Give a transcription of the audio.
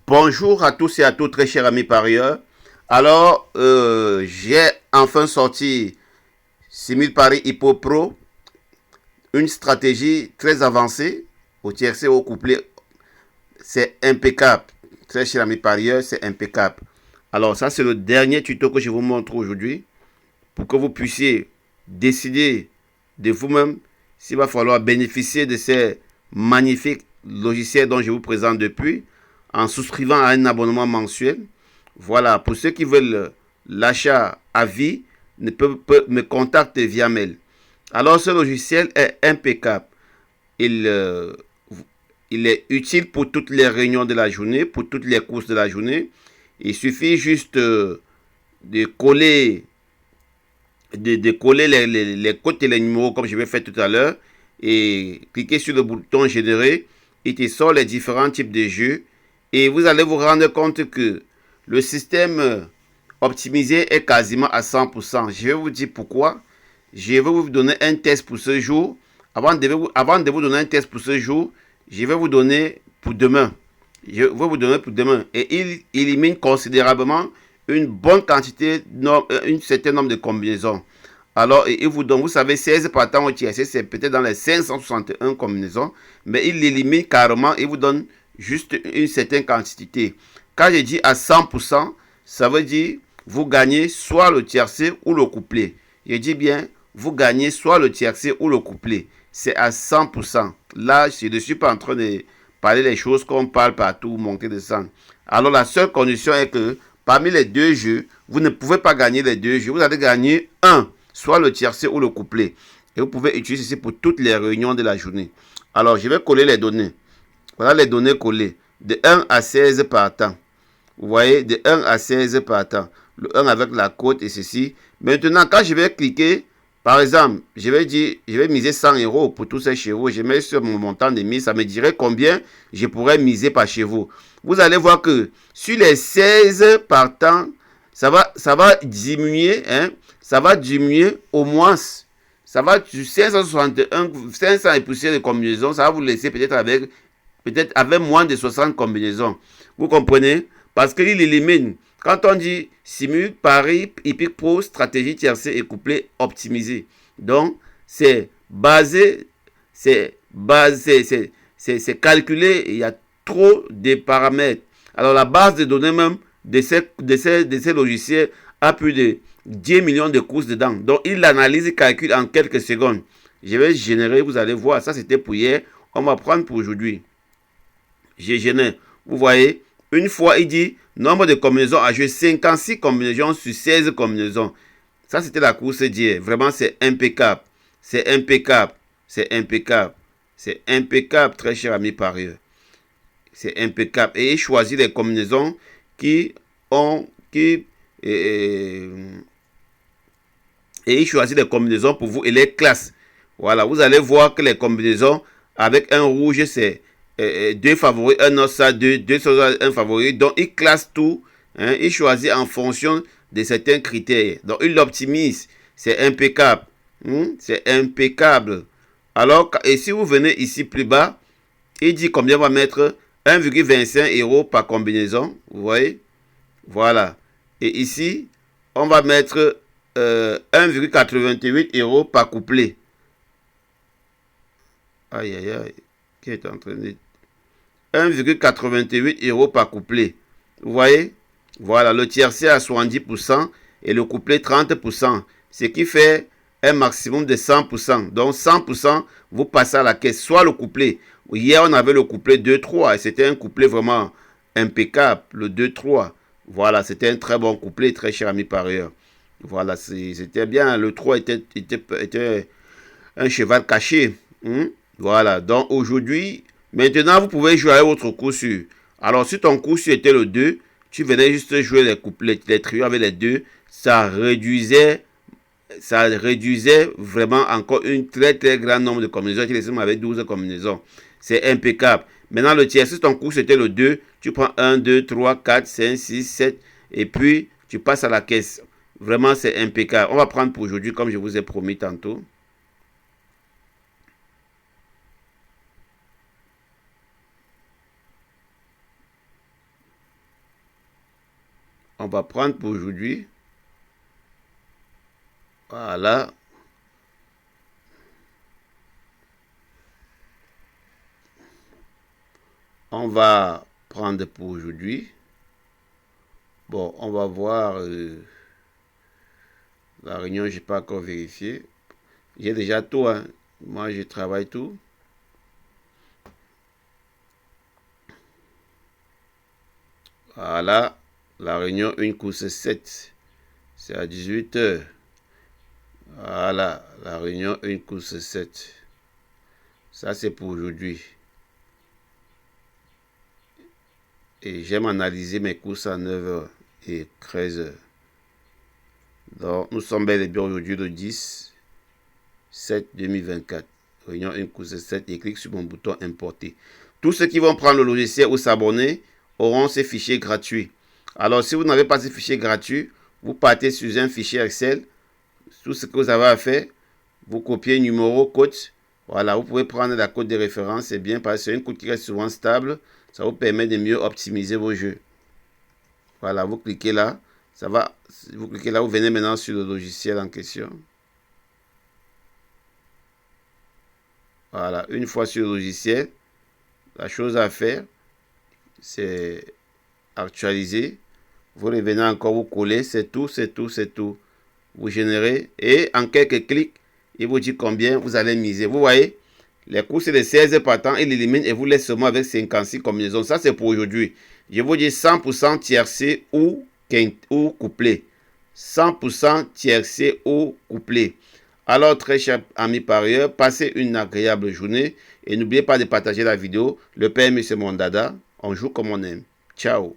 Bonjour à tous et à toutes, très chers amis parieurs. Alors, j'ai enfin sorti Simul Paris Hippo Pro, une stratégie très avancée au tiercé au couplet. C'est impeccable. Très chers amis parieurs, c'est impeccable. Alors, ça, c'est le dernier tuto que je vous montre aujourd'hui pour que vous puissiez décider de vous-même s'il va falloir bénéficier de ces magnifiques logiciels dont je vous présente depuis en souscrivant à un abonnement mensuel. Voilà, pour ceux qui veulent l'achat à vie, ne peuvent me contacter via mail. Alors, ce logiciel est impeccable. Il, euh, il est utile pour toutes les réunions de la journée, pour toutes les courses de la journée. Il suffit juste de coller de coller les codes et les numéros comme je vais faire tout à l'heure et cliquer sur le bouton générer. Il te sort les différents types de jeux et vous allez vous rendre compte que le système optimisé est quasiment à 100%. Je vais vous dire pourquoi. Je vais vous donner un test pour ce jour. Avant de vous donner un test pour ce jour, je vais vous donner pour demain. Je vais vous donner pour demain. Et il élimine considérablement une bonne quantité, une certaine nombre de combinaisons. Alors, il vous donne, vous savez, 16 partants au TSC, c'est peut-être dans les 561 combinaisons, mais il l'élimine carrément, il vous donne juste une certaine quantité. Quand je dis à 100%, ça veut dire vous gagnez soit le tiercé ou le couplet. Je dis bien, vous gagnez soit le tiercé ou le couplet. C'est à 100%. Là, je ne suis pas en train de parler des choses qu'on parle partout, monter, descendre. Alors, la seule condition est que parmi les deux jeux, vous ne pouvez pas gagner les deux jeux. Vous allez gagner un, soit le tiercé ou le couplet. Et vous pouvez utiliser ceci pour toutes les réunions de la journée. Alors, je vais coller les données. Voilà les données collées. De 1 à 16 par temps. Vous voyez, de 1 à 16 par temps. Le 1 avec la cote et ceci. Maintenant, quand je vais cliquer, par exemple, je vais dire, je vais miser 100 euros pour tous ces chevaux. Je mets sur mon montant de mise, ça me dirait combien je pourrais miser par chevaux. Vous allez voir que sur les 16 par temps, ça va diminuer, hein, ça va diminuer au moins. Ça va du 561, 500 et poussières de combinaisons, ça va vous laisser peut-être avec moins de 60 combinaisons. Vous comprenez? Parce qu'il élimine. Quand on dit simule, pari, hippique pro, stratégie tiercée et couplet optimisé. Donc, c'est basé, c'est calculé, il y a trop de paramètres. Alors, la base de données même de ces logiciels a plus de 10 millions de courses dedans. Donc, il l'analyse et calcule en quelques secondes. Je vais générer, vous allez voir. Ça, c'était pour hier. On va prendre pour aujourd'hui. Je génère. Vous voyez, une fois, il dit nombre de combinaisons à jouer 56 combinaisons sur 16 combinaisons. Ça, c'était la course d'hier. Vraiment, c'est impeccable. C'est impeccable. C'est impeccable. C'est impeccable, très cher ami parieur. C'est impeccable. Et il choisit les combinaisons qui ont. Et il choisit les combinaisons pour vous et les classes. Voilà, vous allez voir que les combinaisons avec un rouge, c'est deux favoris, un autre, deux autres, un favori. Donc, il classe tout. Hein, il choisit en fonction de certains critères. Donc, il l'optimise. C'est impeccable. C'est impeccable. Alors, et si vous venez ici plus bas, il dit combien on va mettre 1,25 euros par combinaison. Vous voyez? Voilà. Et ici, on va mettre 1,88 euros par couplet. Aïe, aïe, aïe. Qui est en train de 1,88 euros par couplet. Vous voyez? Voilà, le tiercé à 70% et le couplet 30%. Ce qui fait un maximum de 100%. Donc 100%, vous passez à la caisse, soit le couplet. Hier, on avait le couplet 2-3 et c'était un couplet vraiment impeccable, le 2-3. Voilà, c'était un très bon couplet, très cher ami parieur. Voilà, c'était bien. Le 3 était un cheval caché. Voilà, donc aujourd'hui, maintenant vous pouvez jouer avec votre coup sûr. Alors si ton coup sûr était le 2, tu venais juste jouer les couplets, les trios avec les 2, ça réduisait vraiment encore un très très grand nombre de combinaisons. Tu laissais avec 12 combinaisons. C'est impeccable. Maintenant le tiers, si ton coup c'était le 2, tu prends 1, 2, 3, 4, 5, 6, 7 et puis tu passes à la caisse. Vraiment c'est impeccable. On va prendre pour aujourd'hui comme je vous ai promis tantôt. On va prendre pour aujourd'hui. Voilà. On va prendre pour aujourd'hui. Bon, on va voir la réunion, je n'ai pas encore vérifié. J'ai déjà tout, hein. Moi, je travaille tout. Voilà, la réunion, une course 7. C'est à 18 h. Voilà, la réunion, une course 7. Ça, c'est pour aujourd'hui. Et j'aime analyser mes courses à 9 h et 13 h. Donc, nous sommes bel et bien aujourd'hui le 10/7/2024. Réunion une course 7 et clique sur mon bouton importer. Tous ceux qui vont prendre le logiciel ou s'abonner auront ces fichiers gratuits. Alors, si vous n'avez pas ces fichiers gratuits, vous partez sur un fichier Excel. Tout ce que vous avez à faire, vous copiez numéro, code. Voilà, vous pouvez prendre la code de référence. C'est bien parce que c'est une code qui reste souvent stable. Ça vous permet de mieux optimiser vos jeux. Voilà, vous cliquez là. Ça va. Vous cliquez là, vous venez maintenant sur le logiciel en question. Voilà, une fois sur le logiciel, la chose à faire, c'est actualiser. Vous revenez encore, vous collez, c'est tout, c'est tout, c'est tout. Vous générez et en quelques clics, il vous dit combien vous allez miser. Vous voyez, les coûts c'est de 16 partants, il élimine et vous laisse seulement avec 56 combinaisons. Ça c'est pour aujourd'hui. Je vous dis 100% tiercé ou couplé. 100% tiercé ou couplé. Alors très chers amis parieurs, passez une agréable journée et n'oubliez pas de partager la vidéo. Le PM c'est mon dada, on joue comme on aime. Ciao.